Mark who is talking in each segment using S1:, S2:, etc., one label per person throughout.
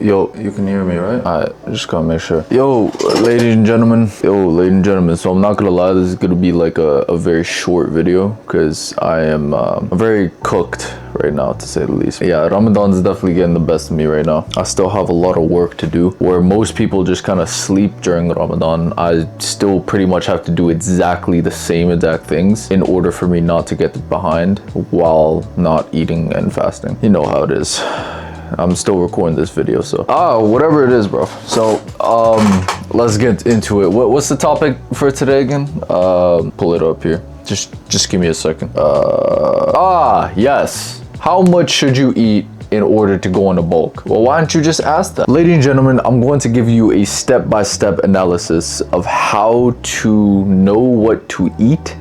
S1: Yo, you can hear me, right? Alright, just gotta make sure. Yo, ladies and gentlemen. So I'm not gonna lie, this is gonna be like a very short video because I am very cooked right now, to say the least. Yeah, Ramadan's definitely getting the best of me right now. I still have a lot of work to do. Where most people just kind of sleep during Ramadan, I still pretty much have to do exactly the same exact things in order for me not to get behind while not eating and fasting. You know how it is. I'm still recording this video, so whatever it is, bro. So let's get into it. What's the topic for today again? Pull it up here. Just give me a second. Yes. How much should you eat in order to go on a bulk? Well, why don't you just ask that? Ladies and gentlemen, I'm going to give you a step-by-step analysis of how to know what to eat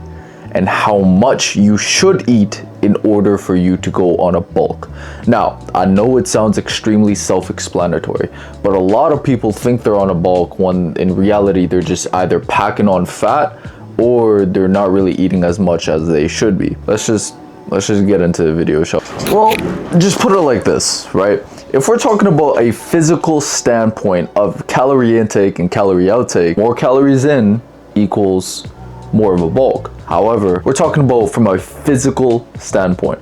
S1: and how much you should eat in order for you to go on a bulk. Now, I know it sounds extremely self-explanatory, but a lot of people think they're on a bulk when in reality they're just either packing on fat or they're not really eating as much as they should be. Let's just get into the video, shall we? Well, just put it like this, right? If we're talking about a physical standpoint of calorie intake and calorie outtake, more calories in equals more of a bulk. However, we're talking about from a physical standpoint.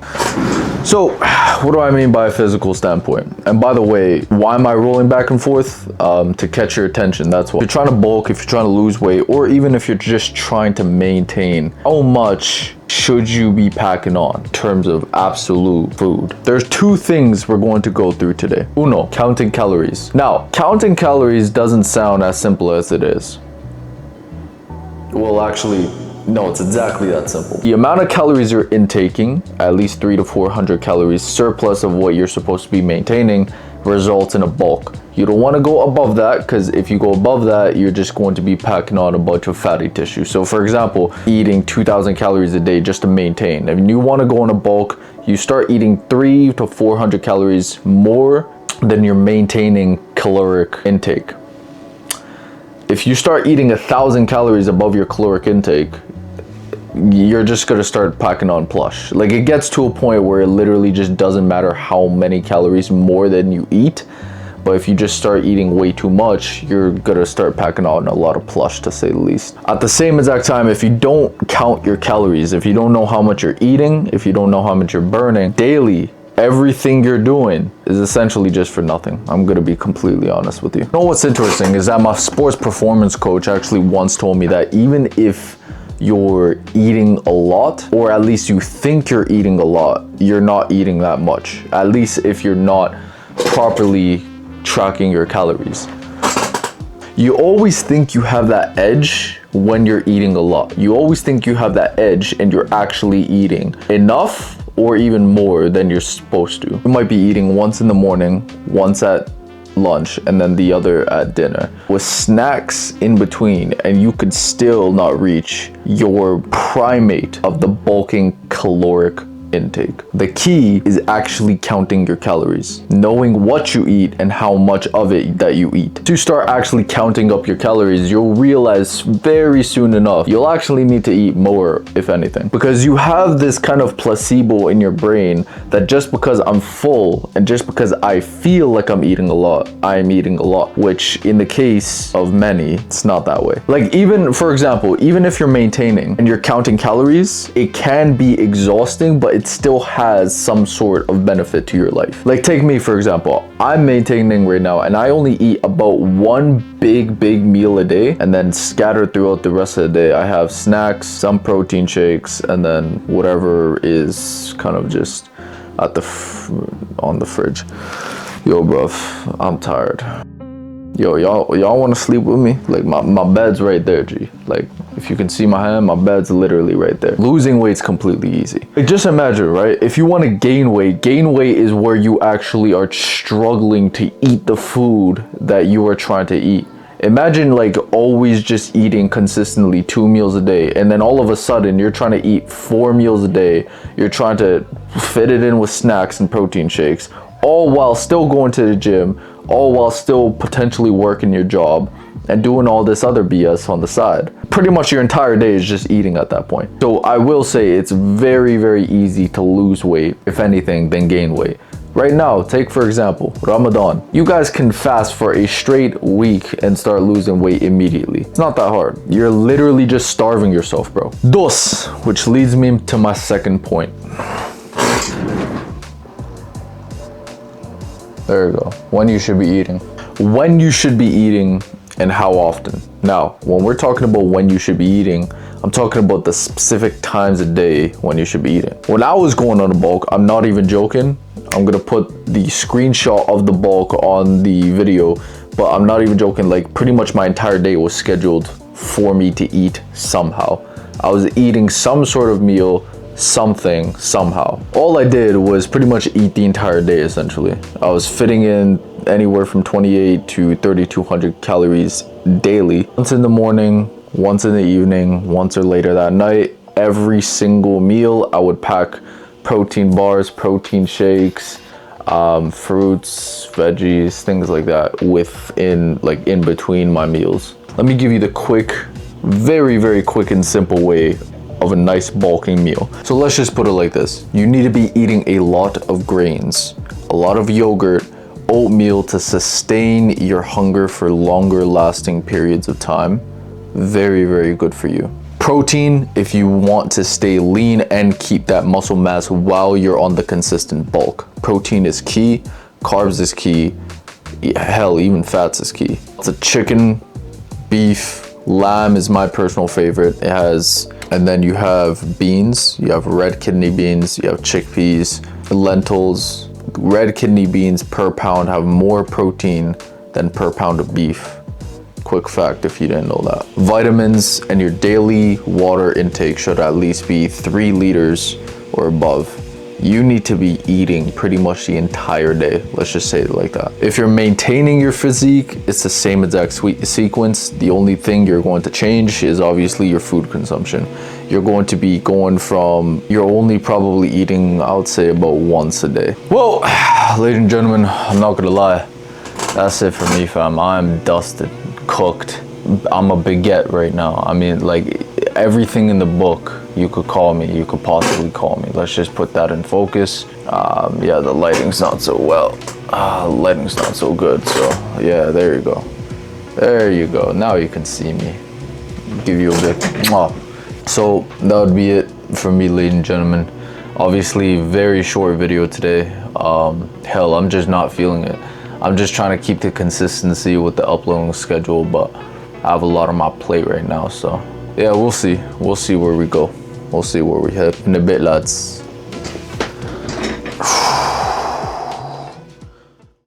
S1: So what do I mean by a physical standpoint? And by the way, why am I rolling back and forth? To catch your attention, that's why. If you're trying to bulk, if you're trying to lose weight, or even if you're just trying to maintain, how much should you be packing on in terms of absolute food? There's two things we're going to go through today. Uno, counting calories. Now, counting calories doesn't sound as simple as it is. Well, actually, no, it's exactly that simple. The amount of calories you're intaking, at least 300 to 400 calories surplus of what you're supposed to be maintaining, results in a bulk. You don't want to go above that, because if you go above that, you're just going to be packing on a bunch of fatty tissue. So for example, eating 2,000 calories a day just to maintain. If you want to go on a bulk, you start eating 300 to 400 calories more than you're maintaining caloric intake. If you start eating 1,000 calories above your caloric intake, you're just gonna start packing on plush. Like, it gets to a point where it literally just doesn't matter how many calories more than you eat. But if you just start eating way too much, you're gonna start packing on a lot of plush, to say the least. At the same exact time, if you don't count your calories, if you don't know how much you're eating, if you don't know how much you're burning daily, everything you're doing is essentially just for nothing. I'm gonna be completely honest with you. You know what's interesting is that my sports performance coach actually once told me that even if you're eating a lot, or at least you think you're eating a lot, you're not eating that much. At least if you're not properly tracking your calories. You always think you have that edge when you're eating a lot. You always think you have that edge and you're actually eating enough or even more than you're supposed to. You might be eating once in the morning, once at lunch, and then the other at dinner, with snacks in between, and you could still not reach your primate of the bulking caloric intake. The key is actually counting your calories, knowing what you eat and how much of it that you eat. To start actually counting up your calories, you'll realize very soon enough you'll actually need to eat more, if anything, because you have this kind of placebo in your brain that just because I'm full and just because I feel like I'm eating a lot, I'm eating a lot, which in the case of many, it's not that way. Like, even for example, even if you're maintaining and you're counting calories, it can be exhausting, but it still has some sort of benefit to your life. Like, take me for example. I'm maintaining right now and I only eat about one big meal a day, and then scattered throughout the rest of the day I have snacks, some protein shakes, and then whatever is kind of just at on the fridge. Yo bruv, I'm tired. Yo, y'all want to sleep with me? Like, my bed's right there, G. Like, if you can see my hand, my bed's literally right there. Losing weight's completely easy. Like, just imagine, right? If you want to gain weight is where you actually are struggling to eat the food that you are trying to eat. Imagine like always just eating consistently 2 meals a day, and then all of a sudden you're trying to eat 4 meals a day. You're trying to fit it in with snacks and protein shakes, all while still going to the gym, all while still potentially working your job and doing all this other BS on the side. Pretty much your entire day is just eating at that point. So I will say it's very, very easy to lose weight, if anything, than gain weight. Right now, take for example, Ramadan. You guys can fast for a straight week and start losing weight immediately. It's not that hard. You're literally just starving yourself, bro. Dos, which leads me to my second point. There you go. When you should be eating. When you should be eating and how often. Now, when we're talking about when you should be eating, I'm talking about the specific times a day when you should be eating. When I was going on a bulk, I'm not even joking. I'm gonna put the screenshot of the bulk on the video, but I'm not even joking. Like pretty much my entire day was scheduled for me to eat somehow. I was eating some sort of meal, something, somehow. All I did was pretty much eat the entire day essentially. I was fitting in anywhere from 28 to 3,200 calories daily. Once in the morning, once in the evening, once or later that night. Every single meal I would pack protein bars, protein shakes, fruits, veggies, things like that in between my meals. Let me give you the quick, very quick and simple way of a nice bulking meal. So let's just put it like this. You need to be eating a lot of grains, a lot of yogurt, oatmeal to sustain your hunger for longer lasting periods of time. Very good for you. Protein if you want to stay lean and keep that muscle mass while you're on the consistent bulk. Protein is key, carbs is key, hell, even fats is key. It's a chicken, beef, lamb is my personal favorite. It has, and then you have beans, you have red kidney beans, you have chickpeas, lentils. Red kidney beans per pound have more protein than per pound of beef. Quick fact if you didn't know that. Vitamins and your daily water intake should at least be 3 liters or above. You need to be eating pretty much the entire day. Let's just say it like that. If you're maintaining your physique, it's the same exact sequence. The only thing you're going to change is obviously your food consumption. You're going to be going from, you're only probably eating, I would say about once a day. Well, ladies and gentlemen, I'm not gonna lie. That's it for me, fam. I'm dusted, cooked. I'm a baguette right now. I mean, like everything in the book you could call me, you could possibly call me. Let's just put that in focus. Yeah, the lighting's not so well. Lighting's not so good. So yeah, there you go. There you go. Now you can see me. Give you a bit. So that would be it for me, ladies and gentlemen. Obviously, very short video today. Hell, I'm just not feeling it. I'm just trying to keep the consistency with the uploading schedule, but I have a lot on my plate right now. So yeah, we'll see. We'll see where we go. We'll see where we head in a bit, lads.